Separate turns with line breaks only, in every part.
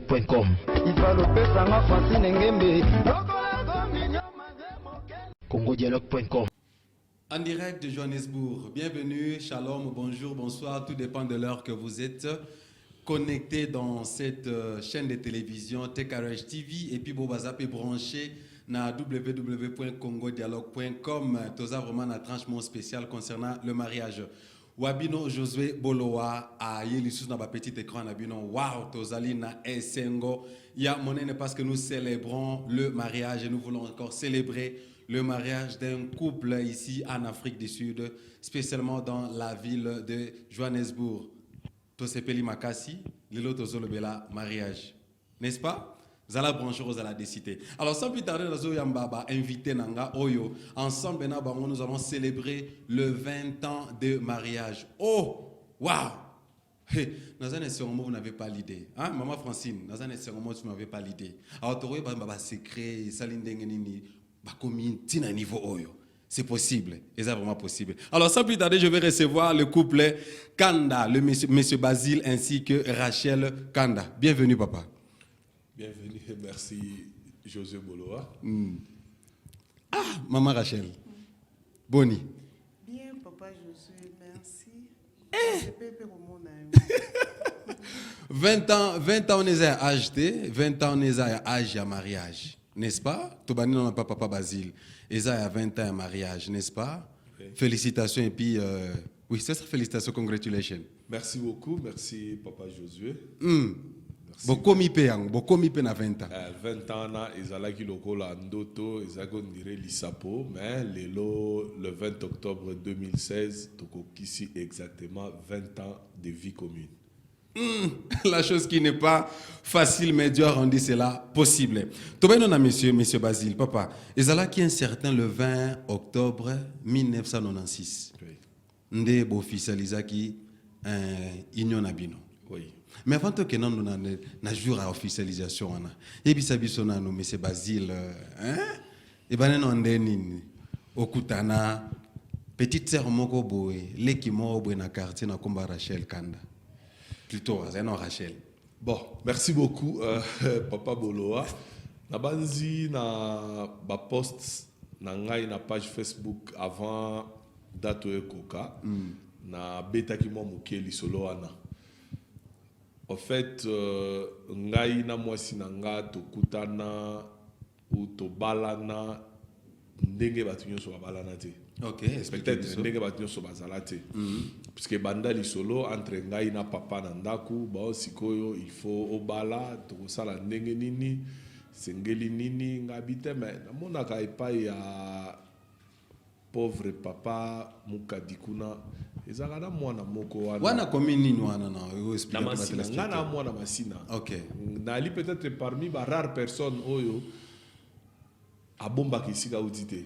congodialogue.com. congodialogue.com.
En direct de Johannesburg, bienvenue, shalom, bonjour, bonsoir, tout dépend de l'heure que vous êtes connecté dans cette chaîne de télévision TKRH TV et puis Bobazap est branché na www.congodialogue.com. Toza vraiment na tranchement spécial concernant le mariage. Wabino Josué Boloa a yeli sous na ba petit écran nabino wow tozali na esengo ya monene parce que nous célébrons le mariage et nous voulons encore célébrer le mariage d'un couple ici en Afrique du Sud, spécialement dans la ville de Johannesburg. Tosepeli Makasi, Lilo Tozolobela, mariage. N'est-ce pas? Zala branchero zala décidé. Alors sans plus tarder, nous allons inviter Nanga Oyo. Ensemble, nous allons célébrer le 20 ans de mariage. Oh, waouh! Hey, dans un cérémonie, vous n'avez pas l'idée. Hein, Maman Francine, dans un cérémonie, vous n'avez pas l'idée. Alors, tu vois, secret, salindengenini. Niveau Oyo. C'est possible, et c'est vraiment possible. Alors sans plus tarder, je vais recevoir le couple Kanda, le monsieur Basile ainsi que Rachel Kanda. Bienvenue papa.
Bienvenue et merci José Boloa.
Ah, maman Rachel. Boni.
Bien papa José, merci.
20 ans on est à âge, 20 ans on est à âge à mariage. N'est-ce pas? Tobani n'a pas papa Basile. Eza a 20 ans à mariage, n'est-ce pas? Okay. Félicitations et puis oui, c'est ça, félicitations, congratulations.
Merci beaucoup, merci papa Josué.
Beaucoup mi pe na 20 ans.
20 ans na ezalaki lokola ndoto ezako ndire lisapo, mais le 20 octobre 2016 tokokisi exactement 20 ans de vie commune.
La chose qui n'est pas facile, mais Dieu a rendu cela possible. Tout bien, monsieur Basile, papa. Et là qui est incertain le 20 octobre 1996. Ndé officialisa qui union abino.
Oui.
Mais avant que nous na jour à officialisation ana. Et puis sabisona no monsieur Basile hein? Et ben non ndeni okutana petite sœur moko boy, l'équimo boy na quartier na komba Rachel Kanda. Plutôt, c'est non Rachel.
Bon, merci beaucoup, Papa Boloa. Nabanzi na ba post na ngai na page Facebook avant dato ekoka na beta ki mo mukeli solo wana. En fait, ngai na mwasi na nga tokutana ou tobalana ndenge batu nyonso babalana te.
Ok,
peut-être ndenge batu nyonso bazala te. Puisque banda lisolo entre ngai na papa na ndaku ba sikoyo il faut obala to sala ndenge nini sengeli nini ngabite mais namona ka epai ya pauvre papa mukadikuna ezaka na mwana moko
wana komini nini wana na
expliquer na masina na mwana masina.
OK,
nali peut-être parmi ba rares personnes oyo abomba kisika udite.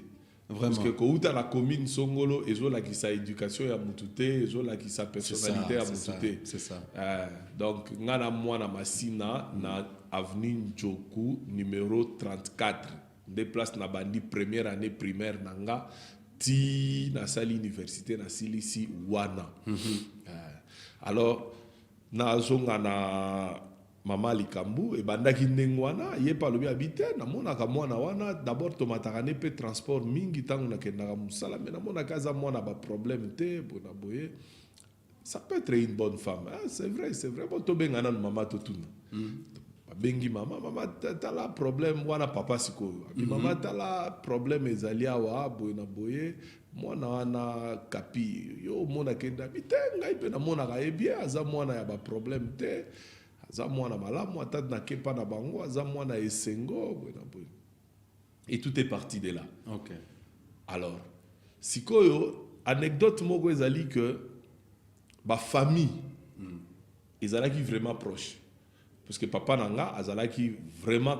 Vraiment. Parce que quand tu as la commune Songolo, ils ont la qui sa éducation à Moutouté, ils ont la qui sa personnalité à Moutouté.
C'est ça.
Donc, ngana moi na Masina na avenue Njoku numéro 34. Des places na bandi première année primaire nanga ti na sali université na silisi wana. Alors na zonga na Mama Likambu, et bandaki ndengwana, ye pa lobi habité, na mona ka mwana wana, d'abord tomatakane pe transport mingi tango na kendaka musala, mais na mona kaza mwana ba problème te, bona boye. Ça peut être une bonne femme. Ah, c'est vrai, bon to bengana mama totuna. Bengi mama, t'as la problème wana papa siko. Mama t'as la problème ezali awa boye na boye. Mwana wana kapi, yo mona kenda habité, ngai pe na mona ka bien, aza mwana ya ba problème te. Et tout est parti de là.
OK.
Alors, sikoyo anecdote moko ezali que ba famille ezalaki vraiment proche. Parce que papa nanga azalaki vraiment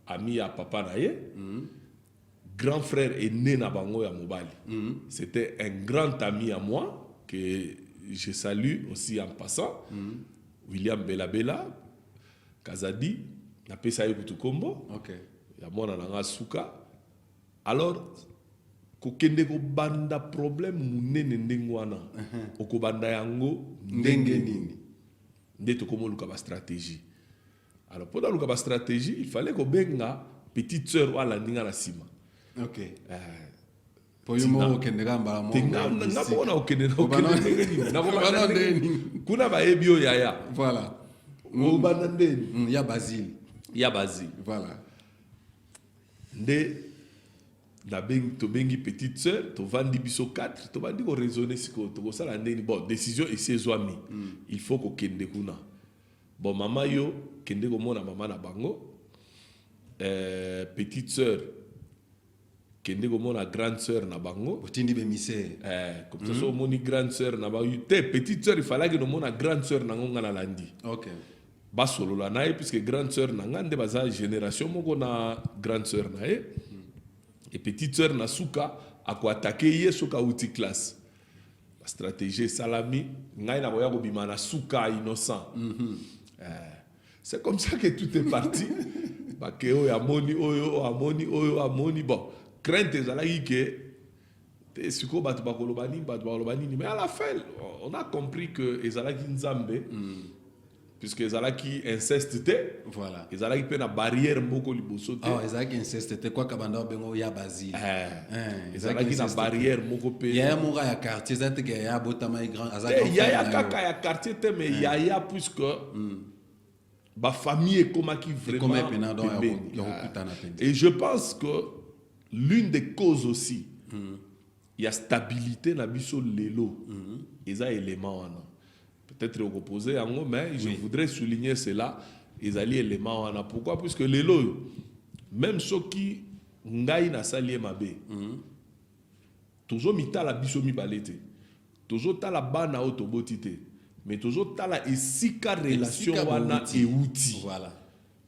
ami à papa naye. Grand frère aîné na bango ya mobali. C'était un grand ami à moi que je salue aussi en passant. William Bella Kazadi na pesa ye kutukombo.
OK.
Ya mwana nanga suka. Alors kokende ko banda problème munene ndenge wana. Okobanda yango ndenge nini. Nde to komoluka ba stratégie. Alors, pendant la stratégie, il fallait que benga petite sœur ou la ninga na sima.
Ok.
Tina. Kuna ba ebio yaya.
Voilà. Ya Basile.
Ya Basile.
Voilà.
Nde na bengi to bengi petite sœur, to vandi biso 4, to vandi ko raisonner siko to ko sala ndeni bon décision ici ezwami. Il faut ko kende kuna. Bon mama yo kende ko mona mama na bango. Petite sœur kende ko mona grande sœur na bango.
Otindi be mise.
Comme ça so moni grande sœur na ba te petite sœur il fallait que no mona grande sœur na ngonga na landi.
OK.
Ba solo la nae puisque grande sœur na ngande baza génération moko na grande sœur na e. Et petite sœur na suka a ko attaquer ye suka outi classe. La stratégie salami ngai na boya ko bima na suka innocent. C'est comme ça que tout est parti. Parce que oyo amoni amoni bon crainte ezalaki que siko batu bakolobani mais à la fin on a compris que ezalaki nzambe puisque ezalaki inceste te
voilà
ezalaki pe na barrière moko liboso te
ezalaki inceste te kwa kabanda bengo ya Basile
ezalaki na barrière moko pe
ya mura ya quartier ezate ke ya botama grand
azaki ya kaka ya quartier te mais ya puisque ba famille ekomaki vraiment et je pense que l'une des causes aussi il y a stabilité na biso lelo eza élément wana peut-être opposé yango mais je voudrais souligner cela ezali élément wana pourquoi puisque lelo même ceux qui ngai na sali mabe tozo mitala biso mibale te tozo tala bana o toboti te mais toujours tala esika relation wana euti
voilà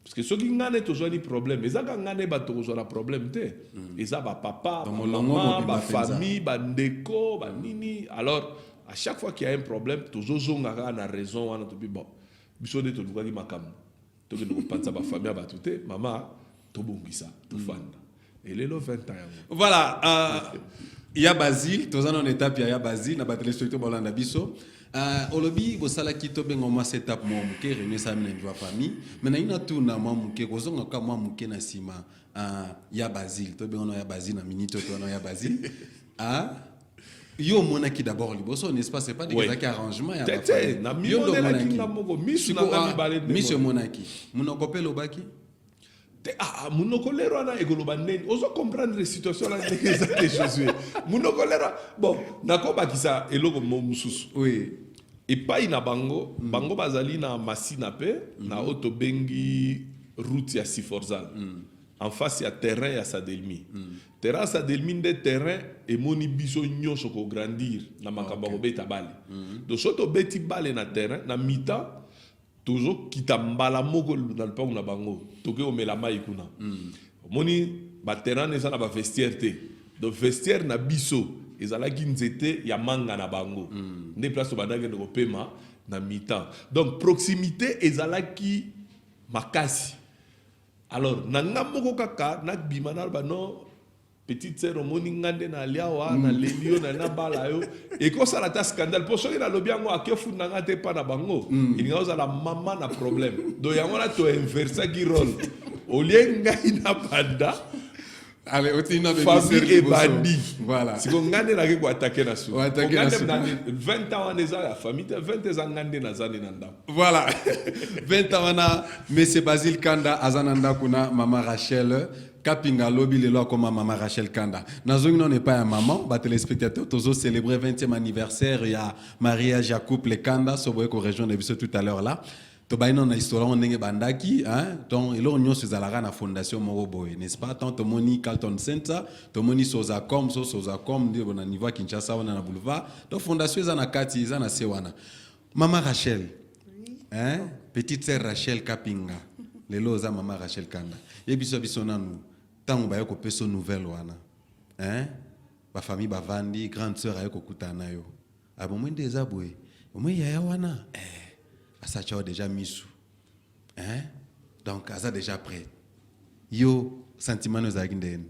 parce que ceux qui ngane toujours ni problème mais aka ngane ba toujours na problème te eza ba papa ba maman ba famille ba ndeko ba nini alors à chaque fois qu'il y a un problème toujours zonga na raison wana to bi bon biso de to luka ki makam to ke no pensa ba famille ba tuté maman to bongisa to fanda et les 20 ans
voilà ya Basile tozana en étape ya Basile na ba téléspectateur bolanda biso olobi bosala kito bengo ma setup mo muke réunir ça na njwa famille mais na ina tout na mo muke kozonga ka mo muke na sima ya Basile to bengo ya Basile na minute to na ya Basile yo monaki d'abord liboso n'est-ce pas c'est pas des qui arrangement ya
famille na mi monaki na moko misu na ngami balende
misu monaki munoko lobaki
munoko lero na ekoloba neni ozo comprendre situation la ndeke Josué munoko lero bon nakoba kisa eloko mususu
oui
et pas ina bango bango bazali na masina pe na auto bengi route ya Siforzal en face ya terrain ya Sadelmi terrain Sadelmi de terrain et moni biso nyonso ko grandir na makamba ko beta bale donc soto beti bale na terrain na mita toujours kita mbala moko na lupango na bango toke omela mai kuna moni ba terrain eza na ba vestiaire te donc vestiaire na biso ezalaki nzete ya manga na bango nde place bandaki ndeko pema na mi-temps donc proximité ezalaki makasi alors na ngamoko kaka na bima na ba non petite sœur omoni ngande na liawa na lelio na bala yo et ko ça la scandale pour ceux qui na lobiango akefu na ngate pa na bango il y a la maman na problème donc yango na to inverser qui rôle au lieu ngai na banda
allez otina be
famille et bandi
voilà
si ko ngande na ko attaquer na sou ngande na 20 ans on la famille 20 ans ngande na zani na ndam
voilà 20 ans na monsieur Basile Kanda azananda kuna mama Rachel Kapinga lobby le loi comme maman Rachel Kanda. Nazong non n'est pas un maman, bah téléspectateurs tous célébrer 20e anniversaire il y a mariage à couple Kanda sur la région de Bissau tout à l'heure là. To ba ina histoire on ndenge bandaki hein donc elo nyonso ezalaka na fondation Moroboy n'est-ce pas tant to moni Carlton Center to moni Sozacom ndio na niveau Kinshasa wana na boulevard to fondation eza na kati eza na sewana. Maman Rachel hein petite sœur Rachel Kapinga lelo za maman Rachel Kanda yebiso biso nanu tango ba yoko peso nouvelle wana hein ba famille ba vandi grande sœur ayoko kutana yo abomwende ezabwe omwe ya wana asa chao déjà misu hein donc asa déjà prêt yo sentiment nos agindeni.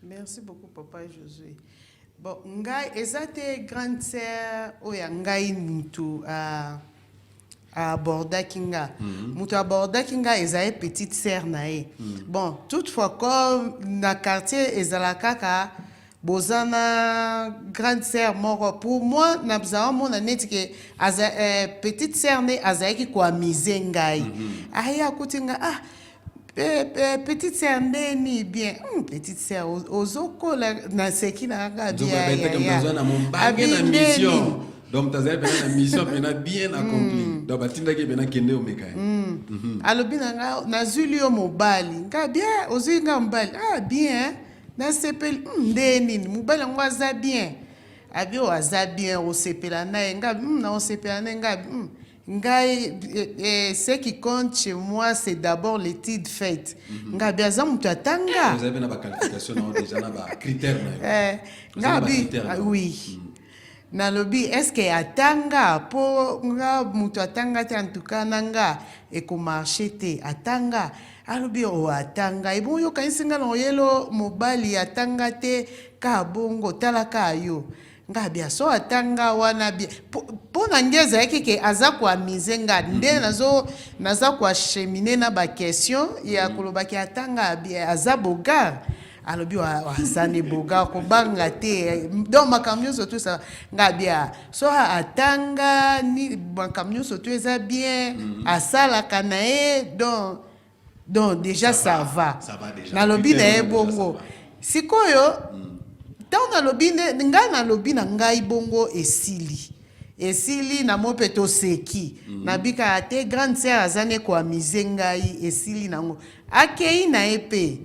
Merci beaucoup papa Josué. Bon ngai ezate grande sœur oya ngai mutu abordaki nga moto abordaki nga ezali petite sœur na ye bon toutefois comme na quartier ezalaka kaka boza na grande sœur moko pour moi nabzala mona neti ke petite sœur ne azalaki koamize ngai aye akuti nga petite sœur ndeni bien petite sœur ozokola na seki na nga bien
donc tazali pena na mission pena bien accomplie donc batindaki pena kende omeka
alobi na nga nazwi yo mobali nga bien ozwi nga mobali bien nasepeli ndeni mobali yango aza bien abi o aza bien osepela na ye nga na osepela na ye nga ngai ce qui compte chez moi c'est d'abord l'étude faite nga bi aza mutu atanga
vous avez na ba qualification na déjà na ba critères
nga bi oui nalobi est-ce que atanga po nga mutu atanga te en tout cas nanga ekomarché te atanga alobi atanga ebo yo kanisi nga na oyelo mobali atanga te ka bongo talaka yo nga bia so atanga wana bia po na ngeza yake ke aza kwa mizenga nde naza kwa cheminer na ba question ya koloba ki atanga bia aza bogar alobi azane boga kobanga te donc makamyo surtout ça nga bia so atanga ni makamyo surtout eza bien asala kanae donc déjà ça va
déjà
nalobi na ye bongo sikoyo tant nalobi nga nalobi na ngai bongo esili na mo peto seki nabika te grande sœur azane kwa mizengai esili nango akei na epe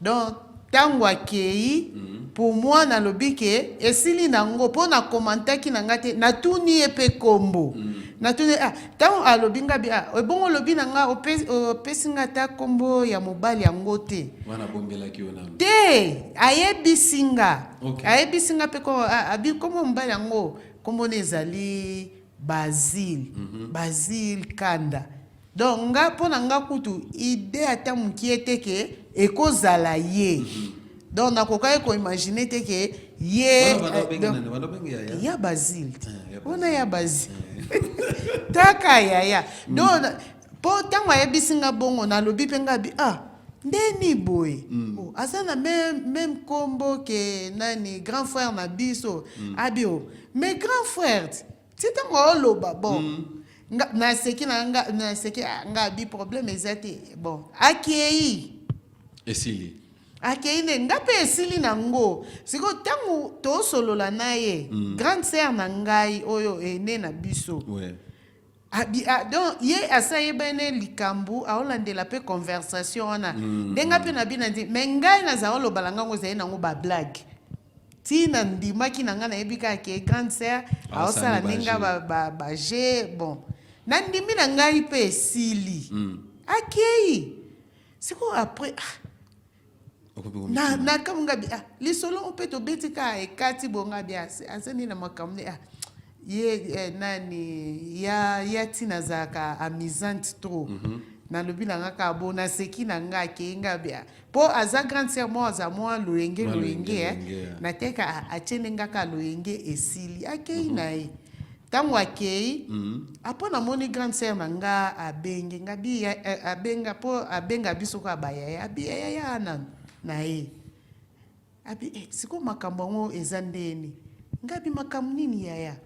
donc tango akei pour moi nalobi ke esili nango po na komantaki na ngate natuni epe kombo natuni tango alobi nga bi bongo lobi na nga opesi nga ta kombo ya mobali yango te
wana bombela ki ona
te ayebisinga ayebisinga pe ko abi kombo mobali yango kombo nezali Basile Kanda donc nga pona nga kutu ide ata mukie te ke ekozala ye donc nakoka ko imaginer te ke ye ya Basile ona ya Basile taka ya donc po tango ayebisinga bongo nalobi pe nga bi ndeni boy azana même kombo ke nani grand frère na biso abio mais grand frère c'est un oloba bon na seki nga bi problème ezate bon akei
esili
akei ne nga pe esili nango siko tango to solola na ye grande sœur na ngai oyo ene na biso donc ye asaye bene likambu aolandela pe conversation wana ndenga pe na bina ndi mais ngai na za oloba langango zaye nango ba blague tina ndimaki na nga na yebika ke grande sœur aosala ndinga ba je bon na ndimi na ngai pe esili akei siko après na kamunga bi lisolo on peut to betika ekati bonga bi aseni na makamne ye nani ya tina zaka amusante trop na lobi na ngaka bona seki na nga ke nga bia po aza grande sœur mo aza mo loyenge na teka achene ngaka loyenge esili akei nae tango akei apona moni grande sœur na nga abenge nga bi abenga po abenga biso ko abaya ya na ye abi siko makambo ngo ezandeni ngabi makambo nini ya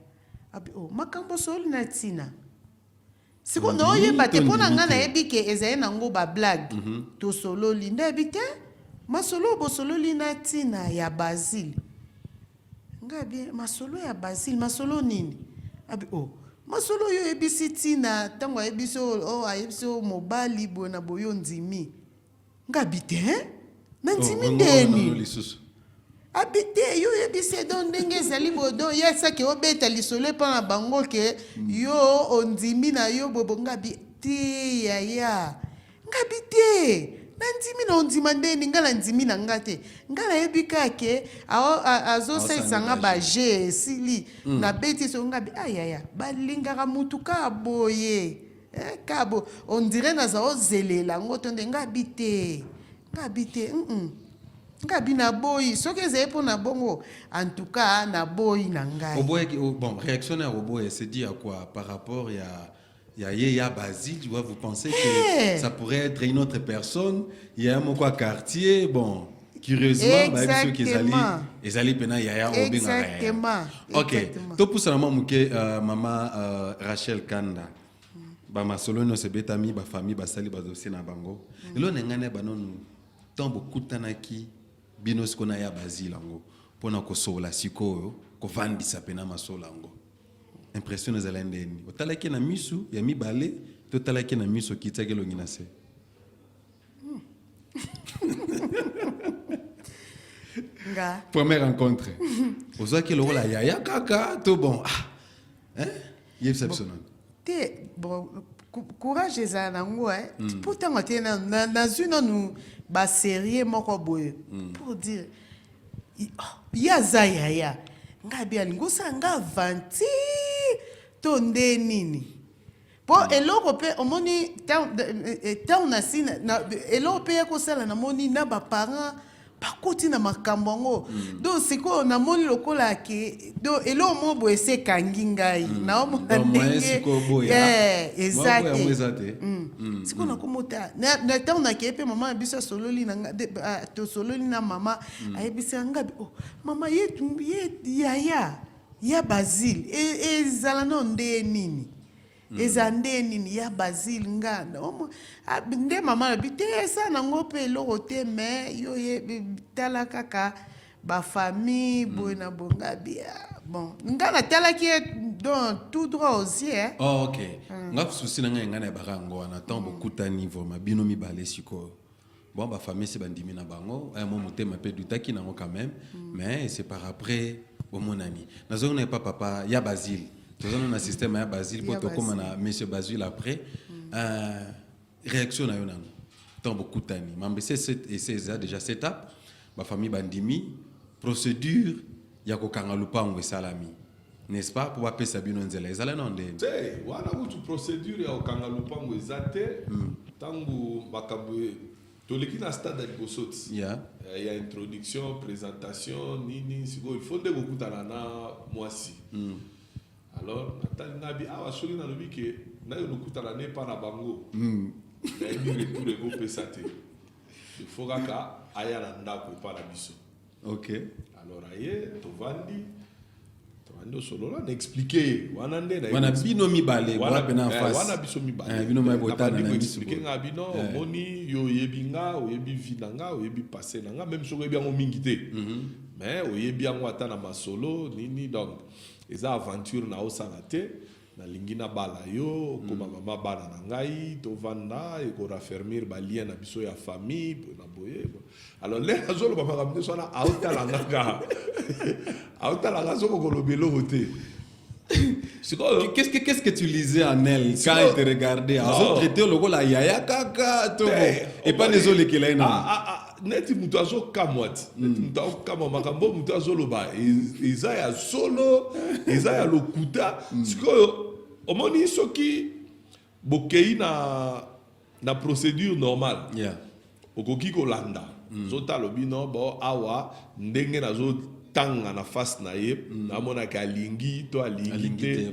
abi makambo soli na tina siko no yeba te pona nga na yebike ezaye nango ba blague to solo linda bite masolo bo solo lina tina ya Basile ngabi masolo ya Basile masolo nini abi masolo yo ebisi tina tango ebiso ayebiso mobali bona boyo ndimi ngabi te na ndimi ndeni abite yo ebise don ndenge ezali bodo yesa ke obeta lisolo pana bango ke yo ondimi na yo bobo ngabi te ya ngabi te na ndimi na ondima ndeni ngala ndimi na ngate ngala yebika ke azo saisa nga ba je sili na beti so ngabi ayaya balingaka mutuka boye kabo on dirait na za ozelela ngoto ngabi te ngabi na boyi soki ezali mpo na bongo en tout cas na boyi na ngai
bon réactionnaire oboye c'est dit à quoi par rapport ya Basile, tu vois, vous pensez que ça pourrait être une autre personne. Il y a un quoi quartier, bon, curieusement,
exactement.
Exactement. Ok. Tout pour ça, maman Rachel Kanda. Ba solo no se betami ba famille ba sali ba dossier na bango. Elo nengane banonu tombo kutanaki binos kona ya Basile ngo pona ko sola sikoyo ko vandisa pena masola ngo. Impression ezala ndeni. Otalaki na misu ya mibale, totalaki na misu kitagelo nginase.
Nga.
Première rencontre. Ozaki lo la yaya kaka to bon. Hein? Exceptionnel.
Bon, courage ezala nango pourtant on était dans une nous ba série moko boye pour dire ya zaya ngabi alingosa nga vanti to nde nini po eloko pe omoni ta na sina eloko pe ko sala na moni na ba parents bakoti na makambo ngo donc siko na moni lokola ke do elo mo bo ese kangi ngai na mo ndenge exact siko na komota na ta na ke pe mama biso sololi na to sololi na mama ayebisa ngabi oh mama yetu ya Basile ezala no nde nini ezande nini ya Basile ngana nde mama bite esa na ngope loko te mais yo ye tala kaka ba famille bona bonga bia bon ngana tala ki donc tout droit aussi
oh ok ngap souci na ngana barango na temps bokuta niveau mabino mibale siko bon ba famille c'est bandimi na bango un moment motema pe dutaki nango quand même mais c'est par après au mon ami nazo na pas papa ya Basile. Nous avons un système à Basile, pour comme monsieur Basile après. Réaction à yon tant beaucoup d'années. Mais c'est déjà cette étape. Ma famille bandimi procédure ya ko kangalupa ngwe salami. N'est-ce pas pour appeler Sabino Nzela ezala nonde.
C'est wana mutu procédure ya ko kangalupa ngwe zate tangu makabwe toleki na stade de Bosoti. Il y a introduction, présentation, nini siko il faut de beaucoup na moisi. Alors, Nabi a assuré dans le but que nous avons coupé la nez par la bango. Nous avons retour de vos pesate. Il faut que aille à l'anda pour pas la biso.
Ok.
Alors, aïe, tu vandi solo là, n'expliquer.
Wana bino mi balé, wana bena en face.
Wana biso mi balé.
Bino mai bota na
expliquer nga bino, moni yo yebinga, o yebi vidanga, o yebi passé nanga, même si o yebi ngo mingité. Mais o yebi ngo ata na masolo, nini donc. Eza aventure na osala te na lingina bala yo koma mama bala na ngai to vanda e ko raffermir ba lien na biso ya famille na boye alors les azolo ba makamne so na auta la ngaka auta la ngazo ko lobelo hote
qu'est-ce que tu lisais en elle quand elle te regardait azo traité logo la yaya kaka to et pas les autres qui là
neti mutu azo kamwati neti mutu azo kamwa makambo mutu azo loba eza ya solo eza ya lokuta sikoyo omoni soki bokei na procédure normale okoki kolanda zota lobi no bo awa ndenge nazo tanga na face na ye namonaka alingi to alingi te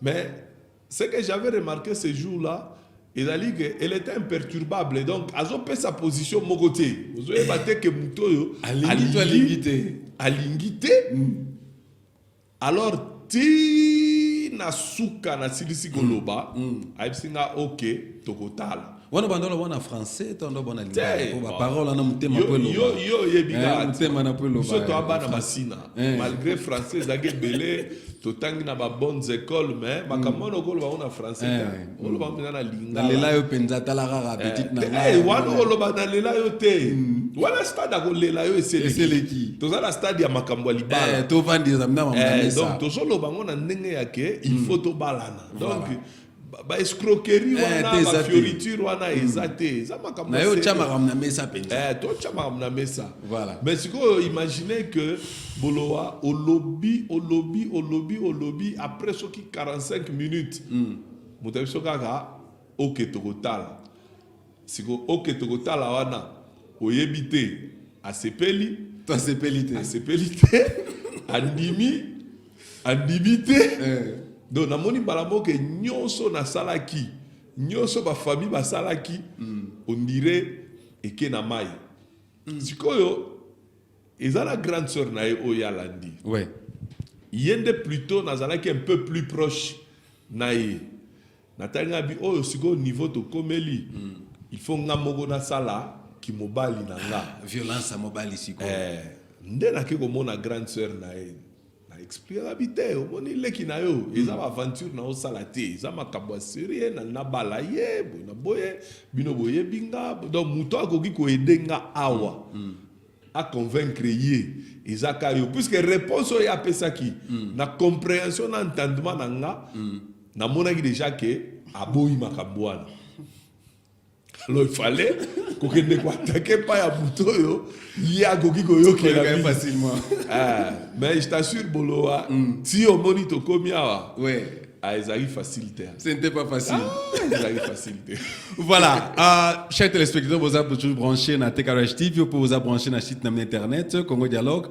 mais ce que j'avais remarqué ce jour-là elle était imperturbable donc azo pe sa position mon côté vous avez battu que mutoyo alingité alors ti na suka na silisi goloba aibsinga ok tokotala
wana bandola wana français tondo bona lingala ba parole na mutema po loba
yo yebiga
mutema na po loba
so to abana masina malgré français zage belé totangi na ba bonnes écoles mais makamono ko loba na français ko loba na lingala
lela yo penza tala rara petite na
wana ko loba na lela yo te wala stade ko lela yo eseleki to za la stade ya makambo libala
to vandi za mna mama
donc to so loba ngona ndenge yake il faut to balana donc ba escroquerie wana ba fioriture wana ezate za makambo
na yo chama ramna mesa penza
to chama ramna mesa
voilà
mais siko imaginez que boloa au lobby après soki 45 minutes mutabiso kaka ok tokotala siko ok tokotala wana oyebite asepeli
to asepeli te
andimi andimite Donc namoni balamo que nyonso na salaki, nyonso ba famille ba salaki, on dirait eke na mai. Sikoyo ezala grande sœur na ye oyalandi.
Ouais.
Yende plutôt nazalaki un peu plus proche na ye. Natanga bi oyo siko niveau to komeli. Il faut nga moko na sala ki mobali na nga.
Violence à mobile ici quoi.
Nde na ke komona grande sœur na ye. Na expliquer habité omoni leki na yo, eza ba aventure na o sala te, eza makabo sérieux na bala ye, na boye, bino boye binga, donc muto akoki ko edenga awa. A convaincre ye ezaka yo puisque réponse oyo apesaki na compréhension na entendement na nga na monaki déjà que aboyi makambo wana. Alors il fallait kokende ko attaquer pa ya buto yo ya koki ko yokela
facilement.
Mais je t'assure Boloa si on moni to komi awa
Ouais.
ezali facilité.
Ce n'était pas facile.
Ezali facilité.
Voilà, chers téléspectateurs, vous avez toujours branché dans TKRH TV, vous avez branché dans le site internet Congo Dialogue.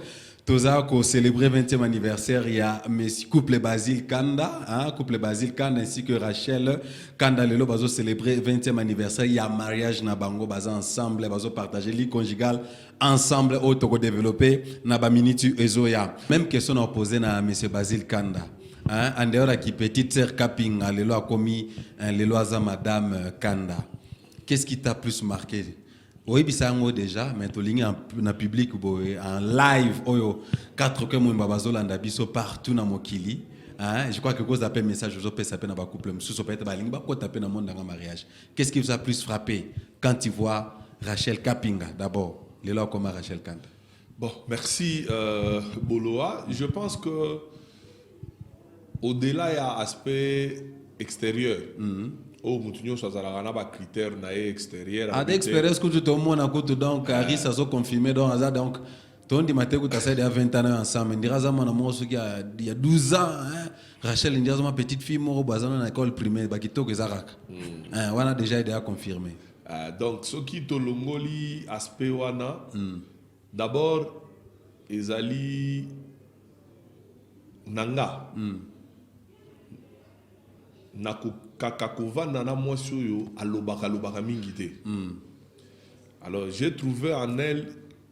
Vous avez célébré le 20e anniversaire, il y a couple Basile Kanda, couple Basile Kanda ainsi que Rachel Kanda Lelo, vous avez célébré le 20e anniversaire, il y a mariage na bango, vous avez ensemble, vous avez partagé l'île conjugale ensemble, au Togo développé, na ba minitu ezoya. Même question à poser à M. Basile Kanda. En dehors qui petite sœur Kaping, les lois commis, les lois à Madame Kanda. Qu'est-ce qui t'a plus marqué? Oui, bisango déjà, mais tu ligne en public, en live, 4 que mon babazolanda biso partout dans Mokili. Je crois que cause d'appel message, je peux taper dans un couple, je peux taper dans le monde dans un mariage. Qu'est-ce qui vous a plus frappé quand tu vois Rachel Kapinga d'abord, les lois comme Rachel Kanda?
Bon, merci Boloa. Je pense que au-delà, il y a aspect extérieur. Oh, mutunyo sazalagana ba critère na extérieur.
À d'expérience que tu te montres à côté donc Harry ça so confirmé donc ton di maté que tu as 20 ans ensemble. On dira ça mon amour ce il y a 12 ans Rachel on dira ma petite fille mo bazana na école primaire ba kito que zarak. On a déjà été confirmé.
Donc ce qui to longoli aspect wana d'abord ezali nanga. Na kaka kovanda na mwasi oyo alobaka mingi te. Alors j'ai trouvé en elle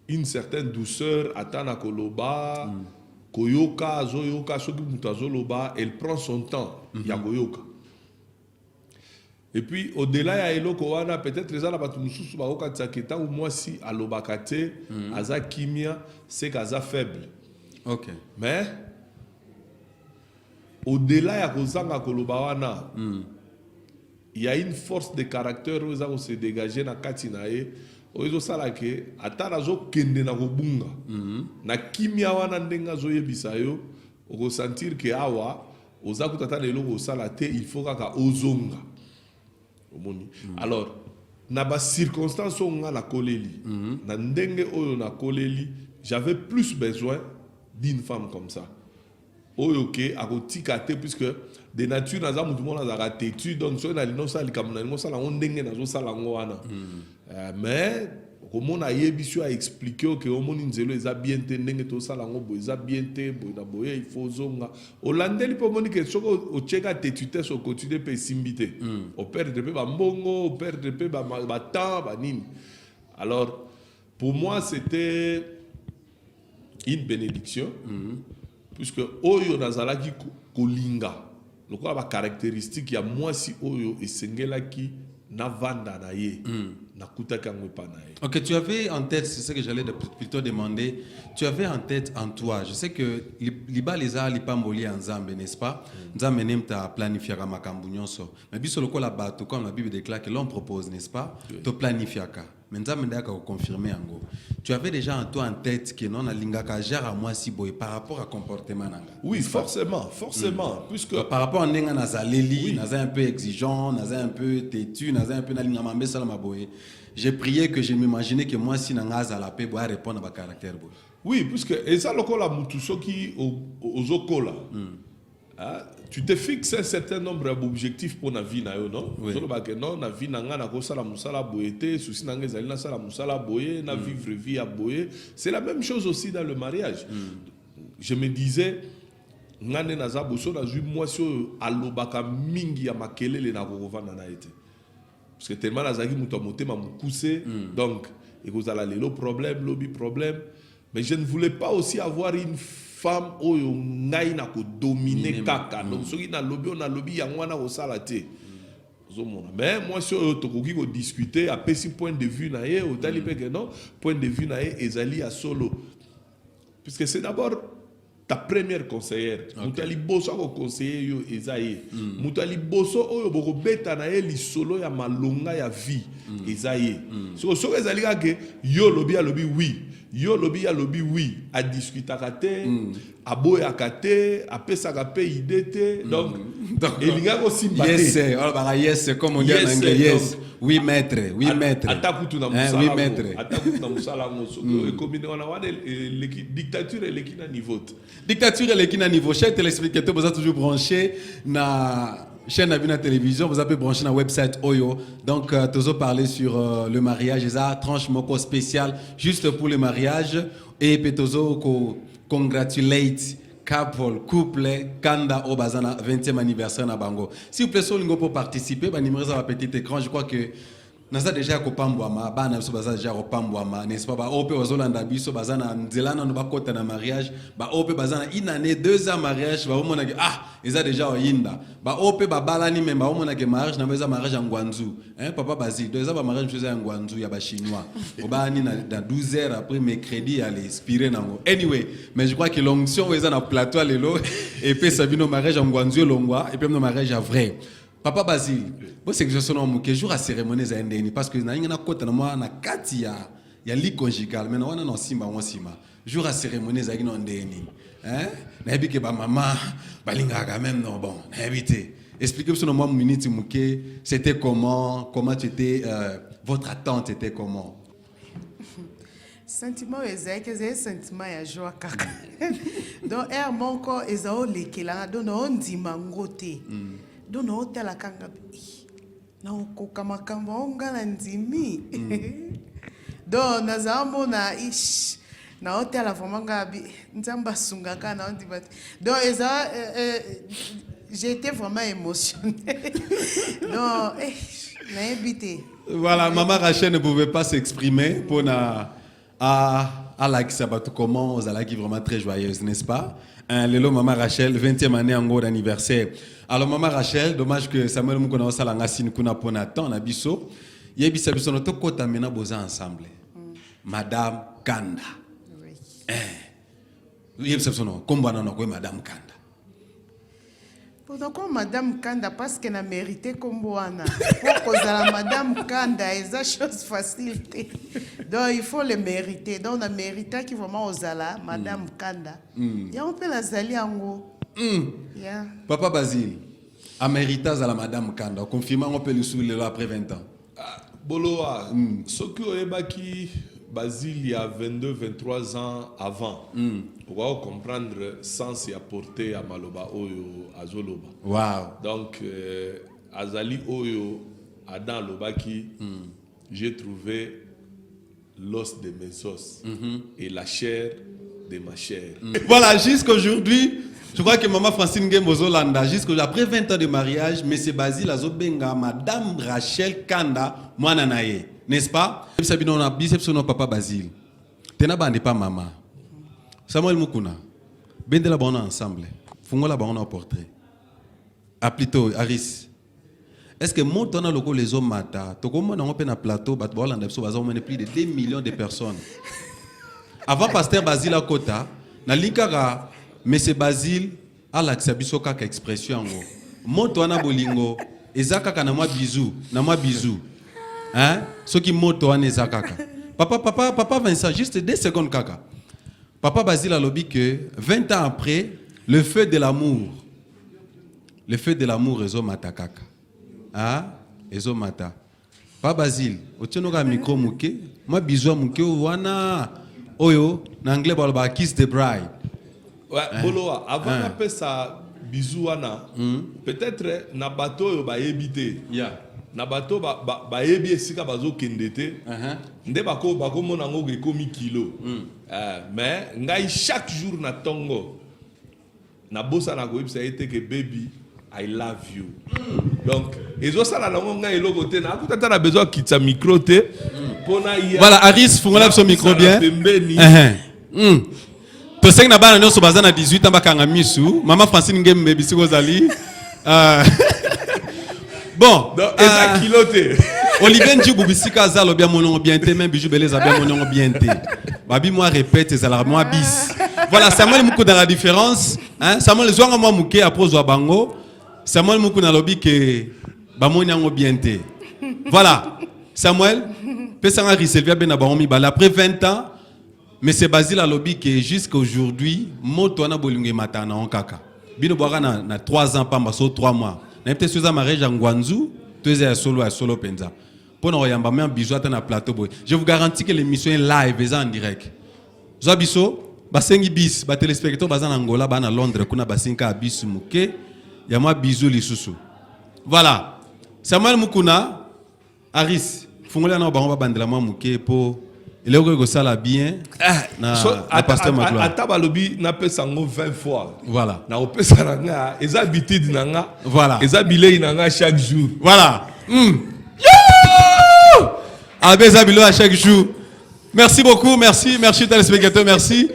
une certaine douceur atana koloba koyoka zoyoka soki mutu azoloba, elle prend son temps ya koyoka. Et puis au-delà ya eloko wana peut-être eza na batu mususu bakoka tsaketa ou mwasi alobaka te aza kimia c'est kaza faible.
OK.
Mais au-delà ya kozanga koloba wana, il y a une force de caractère où ça se dégager na kati na ye, ozo sala ke atara zo kende na kobunga. Na kimia wana ndenga zo yebisa yo, oko sentir que awa oza kutata lelo ko sala te, il faut kaka ozonga. Omoni. Alors na ba circonstance nga na koleli, na ndenge oyo na koleli, j'avais plus besoin d'une femme comme ça. Oyoke akotika te puisque de nature naza mutu mona za têtu donc so na lino sali kamuna ngo sala ndenge nazo sala ngo wana mais komona yebiso a expliquer que omoni nzelo eza bien te ndenge to sala ngo bo eza bien te bo na boye il faut zonga olandeli po moni que soko o cheka têtute so continuer pe simbité o perdre pe ba mbongo o perdre pe ba temps ba nini. Alors pour moi c'était une bénédiction. Puisque oyo nazalaki kolinga lokola ba caractéristique ya mwasi oyo esengelaki na vanda na ye na kutaka ngwepa na ye.
OK, tu avais en tête, c'est ce que j'allais plutôt demander, tu avais en tête en toi, je sais que liba leza lipamboli nzambe, n'est-ce pas? Nzambe nemta planifiaka makambu nyonso. Mais biso lokola bato comme la Bible déclare que l'on propose, n'est-ce pas? To planifiaka. Mais nzambe ndaka ko confirmer yango. Tu avais déjà en toi en tête que non alingaka gère à moi si boy par rapport à comportement nanga.
Oui, forcément, puisque
par rapport à ndenga nazaleli, naza un peu exigeant, naza un peu têtu, naza un peu nalinga mambe sala maboye. J'ai prié que je m'imaginais que moi si nanga za la paix boy répondre à ba caractère boy.
Oui, puisque eza lokola mutu soki ozokola. Tu te fixes un certain nombre d'objectifs pour la vie, non? Oui. Non, la vie n'a pas la musala boyete, souci n'a pas la musala boye, na vivre vie à boye. C'est la même chose aussi dans le mariage. Je me disais, ngane naza boso na zui mwasi oyo alobaka mingi ya makelele na kokovanda na ete parce que tellement nazaki muto a motema mukuse donc ekozala lelo problème lobi problème mais je ne voulais pas aussi avoir une femme oyo ngai na ko dominer kaka donc soki na lobi on a lobi yango wana kosala te mais moi si oyo tokoki ko discuter apesi point de vue na ye otali pe que non point de vue na ye ezali ya solo puisque c'est d'abord ta première conseillère mutali boso ko conseiller yo ezaye mutali boso oyo boko beta na ye lisolo ya malonga ya vie ezaye so ezali ka ke yo lobi oui yo lobi oui a discuter kate aboya kate apesa ka pe idée donc elinga ko simba
yes yes comme on dit en anglais yes oui maître
atakutu na musala oui maître atakutu na musala ngoso e combine on a wana dictature elekina niveau
dictature elekina niveau chers téléspectateurs vous êtes toujours branchés na chaîne à la télévision, vous avez branché dans le website Oyo. Donc, tous parler sur le mariage. Et ça, tranche moko spécial juste pour le mariage. Et puis, tous congratulate couple, Kanda Obazana 20e anniversaire na Bango. S'il vous plaît, si vous pour participer, bah, numéro sur petit écran. Je crois que nous avons déjà kopambwama, bah nous avons déjà kopambwama, n'est-ce pas? Bah ope ozolanda biso bazana nzelana no bakota na mariage, bah ope bazana une année 2 ans mariage, bah omona que ils ont déjà oyinda. Bah ope ba balani même bah omona que mariage na meza mariage en Guangzhou, hein papa Basile, 2 ans ba mariage faisait en Guangzhou ya ba chinois. Oba ni dans 12 heures après mercredi aller inspirer nango. Anyway, mais je crois que l'onction est na plateau lelo et puis ça vino mariage en Guangzhou longwa et puis no mariage à vrai. Papa Basile, bon c'est que je suis un jour à cérémonie za ndeni parce que na inga na kota na moi na kati ya lit conjugal mais na wana no simba wa sima jour à cérémonie za ino ndeni hein na ebi ke ba maman balinga quand même non bon na ebité expliquez-moi moi minute muke c'était comment tu étais votre attente était comment
sentiment ezaki ezali sentiment ya joie kaka donc air moko ezao lekela donc on ndima ngote donc na otala kanga na okoka makambo onga na ndimi donc naza mona ish na otala vraiment ngabi nzamba sungaka na ndima donc eza j'étais vraiment émotionnée non na évité
voilà maman Rachel ne pouvait pas s'exprimer pour na la Kisabatou comment vous allez vraiment très joyeuse n'est-ce pas Lelo maman Rachel 20e année en gros d'anniversaire. Alors maman Rachel, dommage que Samuel Mukona osala ngasini kuna pona temps na biso. Yebisa biso no tokota mena boza ensemble. Madame Kanda.
Oui.
Yebisa biso no komba na ko Madame Kanda.
Pourquoi Madame Kanda parce qu'elle a mérité comme Boana. Pourquoi la Madame Kanda est une chose facile. Donc il faut le mériter. Donc on a mérité qui vraiment osala Madame Kanda. Et on peut la zali ango. Yeah.
Papa Basile, a mérité à la Madame Kanda. Confirmant on peut le soulever après 20 ans.
Boloa, ce que Ebaki Basile il y a 22-23 ans avant, on va comprendre sens et apporter à Maloba Oyo Azoloba.
Wow.
Donc, Azali Oyo Adam Lobaki, j'ai trouvé l'os de mes os et la chair de ma chair.
Voilà, jusqu'aujourd'hui, je crois que maman Francine Gemozolanda, après 20 ans de mariage, M. Basile Azobenga, Madame Rachel Kanda, Mwananaye. N'est-ce pas? On a biceps non papa Basile. Tena bande pas maman. Samuel Mukuna. Bende la bonne ensemble. Fungo la bonne portrait. A plutôt Aris. Est-ce que monte na loko les hommes mata? Toko mo na on na plateau bat bolanda biso baza on plus de 2 millions de personnes. Avant pasteur Basile à Kota, na linkara monsieur Basile a l'accès biso kaka expression ngo. Monte na bolingo ezaka kana moi bisou. Hein? Ce qui moto en ezakaka. Papa Vincent, juste 2 secondes kaka. Papa Basile a lobby que 20 ans après, le feu de l'amour ezo mata kaka. Hein? Ezo mata. Papa Basile, otenoka micro muke, moi bisou muke wana oyo na anglais balba kiss the bride.
Ouais, Boloa, avant d'appeler ça bisou wana, peut-être na bateau yo ba ebité.
Yeah.
Na bato ba yebi esika bazo kendete nde bako mona ngo komi kilo mais ngai chaque jour na tongo na bossa na ko ça été que baby I love you. Donc ezo sala la ngonga eloko te na akutata na besoin kitsa micro te pona ya.
Voilà, Aris fongola son micro bien. To seng na bana nyonso bazana 18 ans bakanga misu. Maman Francine Ngembe bisiko zali. Bon,
eza kilote.
Olivier Ndjibou bisika zalo bien monongo bien te même bijou beleza bien monongo bien te. Babi moi répète zala moi bis. Voilà, Samuel Moukou dans la différence, hein? Samuel zwanga moi muke après zo bango. Samuel Moukou na lobby que ba monyango bien te. Voilà. Samuel pesanga riselvia ben abaomi bala après 20 ans. Mais c'est Basile à lobby que jusqu'à aujourd'hui, moto na bolunge matana en kaka. Bino boira na 3 ans pas maso 3 mois. Na peut-être sur mariage en Guanzu, tu es solo penza. Pour nous yamba même bisou na plateau boy. Je vous garantis que l'émission est live et en direct. Zabiso, basengi bis, ba téléspectateurs bazan Angola, ba na Londres, kuna basinka bisu muke, ya moi bisou lisusu. Voilà. Samuel Mukuna, Aris, fungola na bango bandela moi muke po il est que ça la bien na pasteur Magloire.
Ataba lobi na pesa ngo 20 fois.
Voilà.
Na opesa nanga, eza habitude nanga.
Voilà.
Eza bilei nanga chaque jour.
Voilà. Abeza bilo à chaque jour. Merci beaucoup, merci téléspectateurs, merci.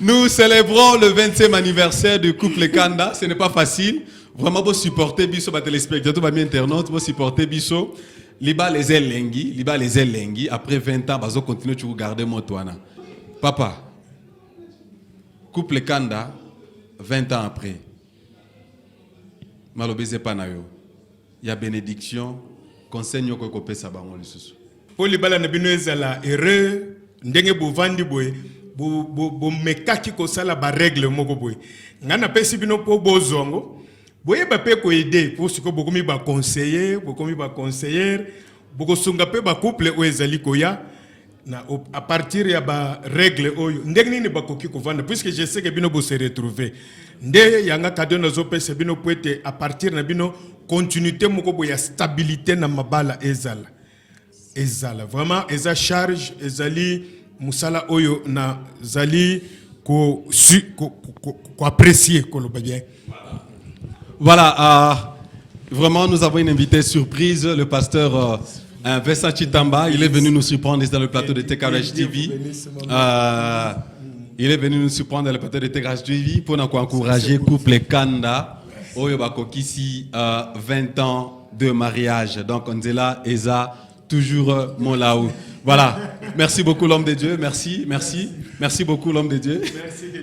Nous célébrons le 20e anniversaire du couple Kanda. Ce n'est pas facile. Vraiment, vous supporter Bisso, les téléspectateurs, mes internautes, vous supporter Bisso. Liba les Lengi. Après 20 ans, vous continuez de regarder mon toana. Papa, couple Kanda, 20 ans après. Malobézé Panayo. Il y a bénédiction. Conseil nyoko kopé sabango lisusu.
Pour les balles, nous ezala heureux. Ndenge bovandi boy. Bo mekaki ko sala ba règle moko boy. Ngana pesi bino po bozongo. Boye ba pe ko aider pour ce que beaucoup mi ba conseiller, beaucoup mi ba conseillère, beaucoup sunga pe ba couple o ezali ko ya na à partir ya ba règle oyo. Ndenge nini ba koki ko vanda puisque je sais que bino bo se retrouver. Nde yanga cadeau na zo pesa bino poete à partir na bino continuité moko boya stabilité na mabala ezala. Ezala vraiment eza charge ezali musala oyo na zali ko apprécier ko lo bien.
Voilà, vraiment nous avons une invitée surprise, le pasteur Vincent Chitamba. Il est venu nous surprendre dans le plateau de TKH TV. Il est venu nous surprendre dans le plateau de TKH TV pour nous encourager couple Kanda. Oyo bakokisi 20 ans de mariage. Donc on dit là, Eza, toujours mon laou. Voilà. Merci beaucoup l'homme de Dieu. Merci beaucoup l'homme de Dieu.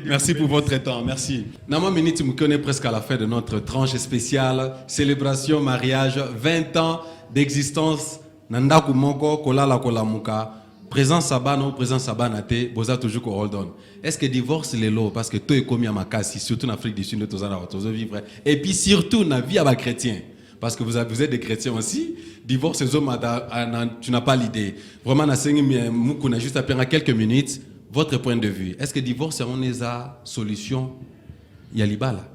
Merci pour votre temps. Merci. Nama Minute me connaît presque à la fin de notre tranche spéciale. Célébration, mariage, 20 ans d'existence. Nandaku moko, kolala kolamuka. Présence sabano, présence sabanate, boza toujours ko hold on. Est-ce que divorce les lots parce que tout est commis à Makassi, surtout en Afrique du Sud, nous vivre. Et puis surtout dans la vie avec chrétien. Parce que vous êtes des chrétiens aussi. Divorce, tu n'as pas l'idée. Vraiment, on a juste à prendre quelques minutes votre point de vue. Est-ce que divorce, on est à solution? Il y a l'ibala.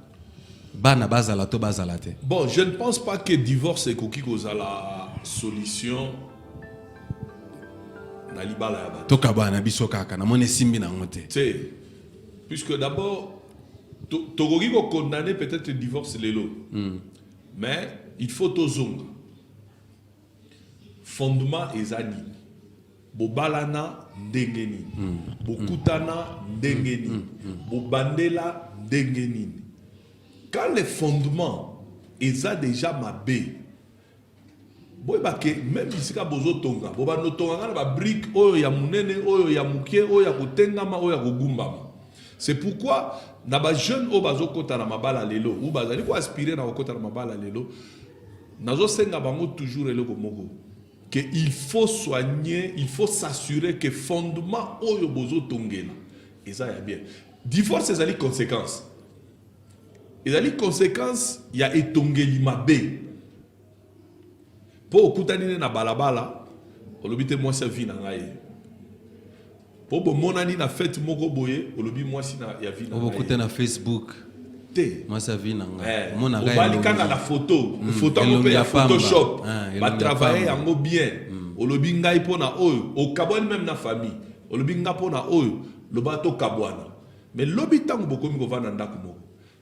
Bon, je ne pense pas que divorce est la solution. Puisque d'abord, tu as condamné peut-être le divorce les lots. Mais il faut tozonga. Fondement ezani. Bobalana ndengeni. Bokutana ndengeni. Bobandela ndengeni. Quand les fondements eza déjà mabé. Même ici ka bozo tonga. Boba no tonga na ba brique oyo ya munene oyo ya mukie oyo ya kotengama oyo ya kogumbama. C'est pourquoi na ba jeune o bazo kota na mabala lelo ou bazali ko aspirer na kota na mabala lelo nazo senga bango toujours eloko moko que il faut soigner, il faut s'assurer que fondement oyo bozo tongela eza ya bien. Divorce ezali conséquence. Ezali conséquence ya etongeli mabe. Po okutani na balabala olobite moi sa vie na ngai. Po bo monani na fête moko boye olobi moi si na ya vie na ngai.
Okute na Facebook. Moi sa vie na ngai. Mona ngai.
Obali kanga la photo, photo ko ya Photoshop. Ba travailler yango bien. Olobi ngai pona oyo, o kabwani même na famille. Olobi nga pona oyo, lo bato kabwana. mais lobi tango bokomi ko vanda ndako moko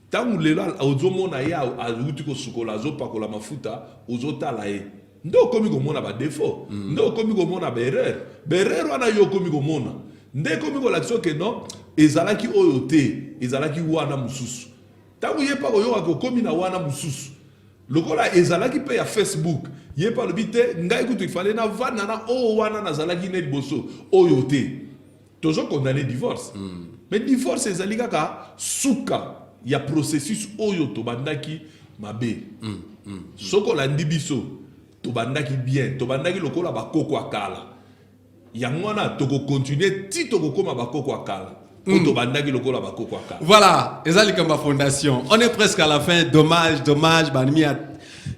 tango lelo ozomona ya azuti ko sukola azopakola mafuta ozotala ye ndo komi ko mona ba défaut ndo komi ko mona ba erreur wana yo komi ko mona nde komi ko l'action que non ezalaki oyo te ezalaki wana mususu tango yepa ko yo ko komi na wana mususu lokola ezalaki pe ya Facebook yepa lobi te ngai kutu ifale na vanda na o wana nazalaki ne liboso oyo te tozo condamné divorce mais divorce ezali kaka suka ya processus oyo to bandaki mabe soko landi biso to bandaki bien to bandaki lokola bakoko akala yango wana toko continuer ti toko koma bakoko akala to bandaki lokola bakoko akala.
Voilà, ezali kamba fondation. On est presque à la fin. Dommage banmi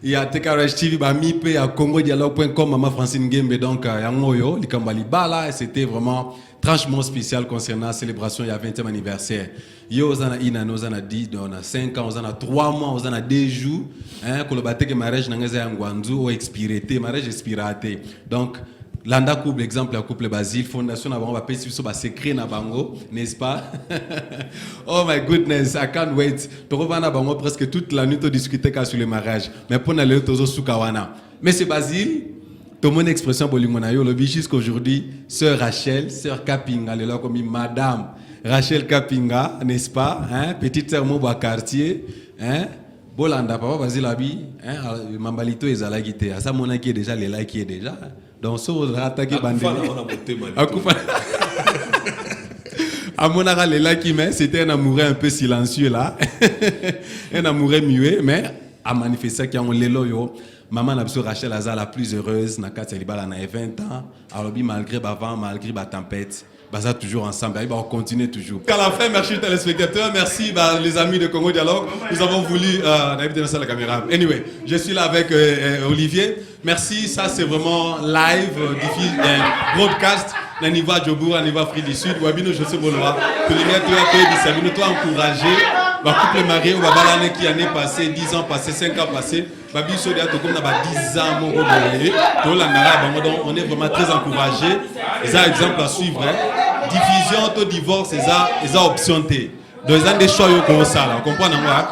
il y a TKRH TV bami pe à congodialogue.com Maman Francine Gembe donc yangoyo likamba libala c'était vraiment franchement spécial concernant la célébration il y a 20e anniversaire. Yo ozana ina ozana 10 on a 5 ans ozana 3 mois ozana 2 jours hein ko le batte que mariage nangeza ya ngwanzu o expirité mariage expiraté. Donc Landa couple exemple la couple Basile fondation na bango ba pesi so ba secret na bango n'est-ce pas? Oh my goodness, I can't wait. To revana bango presque toute la nuit to discuter sur le mariage. Mais pour na le tozo sukawana. Mais c'est Basile to mon expression bolingona yo le jusqu'aujourd'hui sœur Rachel, sœur Kapinga le là comme madame Rachel Kapinga, n'est-ce pas? Hein, petite sœur mo ba quartier, hein? Bolanda papa Basile abi, hein, mambalito ezalaki te. Asa mona qui est déjà les là qui est déjà. Donc, si vous attaquez Bandeli, à mon avis, c'était un amoureux un peu silencieux là, un amoureux muet, mais à manifester qu'il y a un lélo. Maman n'a pas Rachel Aza la plus heureuse, n'a qu'à célibataire, elle a 20 ans. Alors, malgré le vent, malgré la tempête, ça toujours ensemble, on continue toujours. À la fin, merci téléspectateurs, merci les amis de Congo Dialogue. Nous avons voulu la caméra. Anyway, je suis là avec Olivier. Merci, ça c'est vraiment live, broadcast. Na niveau Djobour, na niveau Afrique du Sud, Wabino José Boloa, que les gars toi encouragé, va couple marié ou va l'année qui année passée, 10 ans passés, 5 ans passés, Babi Sodia to comme na 10 ans mon boyé, to la nara donc on est vraiment très encouragé. C'est un exemple à suivre. Diffusion, to divorce, c'est ça option T. Donc ils ont des choix comme ça là, vous comprenez moi?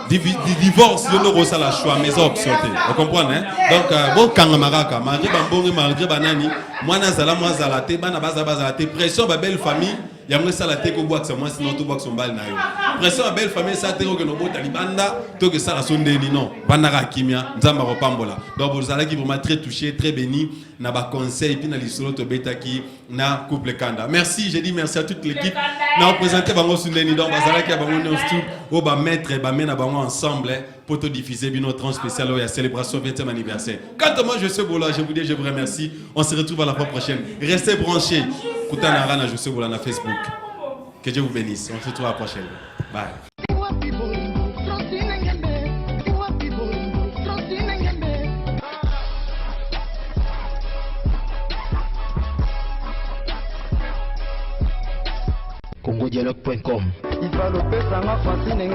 Divorce, il y a la choix, mais option T. Vous comprenez? Donc bon quand maraka, malgré bambongi, malgré banani, moi nazala te, bana baza te, pression ba belle famille. Il y a ça la tête au bois que moi sinon tout bois que son bal na yo. Pression à belle famille ça te que no bota libanda to que ça la sonde ni non. Banara kimia nzamba repambola. Donc vous allez qui vraiment très touché, très béni na ba conseil puis na lisolo to beta qui na couple kanda. Merci, j'ai dit merci à toute l'équipe. Na présenter bango sonde ni donc bazala qui bango no studio au ba mettre ba mena bango ensemble pour te diffuser bino trans spécial au célébration 20e anniversaire. Quant à moi je suis Bola, je vous dis je vous remercie. On se retrouve à la fois prochaine. Restez branchés. Koutana Rana, je suis Bola na Facebook. Que Dieu vous bénisse. On se retrouve à la prochaine. Bye.
congodialogue.com
Il va le faire, ça m'a fasciné.